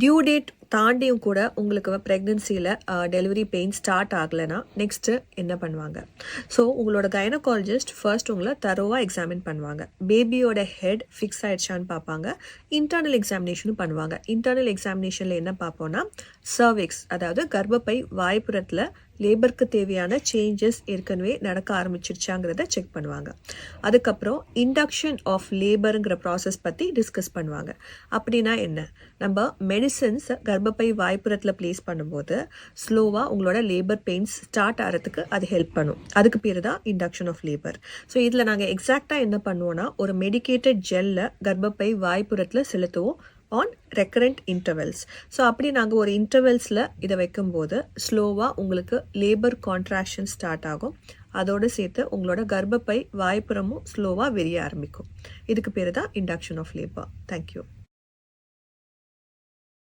Due date தாண்டியும் கூட உங்களுக்கு ப்ரெக்னென்சியில் டெலிவரி பெயின் ஸ்டார்ட் ஆகலைன்னா நெக்ஸ்ட்டு என்ன பண்ணுவாங்க? ஸோ உங்களோட கைனகாலஜிஸ்ட் ஃபர்ஸ்ட் உங்களை தரோவாக எக்ஸாமின் பண்ணுவாங்க. பேபியோட ஹெட் ஃபிக்ஸ் ஆகிடுச்சான்னு பார்ப்பாங்க. இன்டர்னல் எக்ஸாமினேஷனும் பண்ணுவாங்க. இன்டர்னல் எக்ஸாமினேஷனில் என்ன பார்ப்போன்னா சர்விக்ஸ், அதாவது கர்ப்பப்பை வாய்ப்புறத்தில் லேபருக்கு தேவையான சேஞ்சஸ் ஏற்கனவே நடக்க ஆரம்பிச்சிருச்சாங்கிறத செக் பண்ணுவாங்க. அதுக்கப்புறம் இண்டக்ஷன் ஆஃப் லேபருங்கிற ப்ராசஸ் பற்றி டிஸ்கஸ் பண்ணுவாங்க. அப்படின்னா என்ன? நம்ம மெடிசன்ஸ் கர்ப்பப்பை வாய்ப்புறத்தில் ப்ளேஸ் பண்ணும்போது ஸ்லோவாக உங்களோட லேபர் பெயின்ஸ் ஸ்டார்ட் ஆகிறதுக்கு அது ஹெல்ப் பண்ணும். அதுக்கு பேர் தான் இண்டக்ஷன் ஆஃப் லேபர். ஸோ இதில் நாங்கள் எக்ஸாக்டாக என்ன பண்ணுவோன்னா, ஒரு மெடிக்கேட்டட் ஜெல்லை கர்ப்பப்பை வாய்ப்புறத்தில் செலுத்துவோம் ஆன் ரெக்கரண்ட் இன்டர்வெல்ஸ். ஸோ அப்படி நாங்கள் ஒரு இன்டர்வெல்ஸில் இதை வைக்கும்போது ஸ்லோவாக உங்களுக்கு லேபர் கான்ட்ராக்ஷன் ஸ்டார்ட் ஆகும். அதோடு சேர்த்து உங்களோட கர்ப்பப்பை வாய்ப்புறமும் ஸ்லோவாக விரிய ஆரம்பிக்கும். இதுக்கு பேர் தான் இண்டக்ஷன் ஆஃப் லேபர். தேங்க்யூ.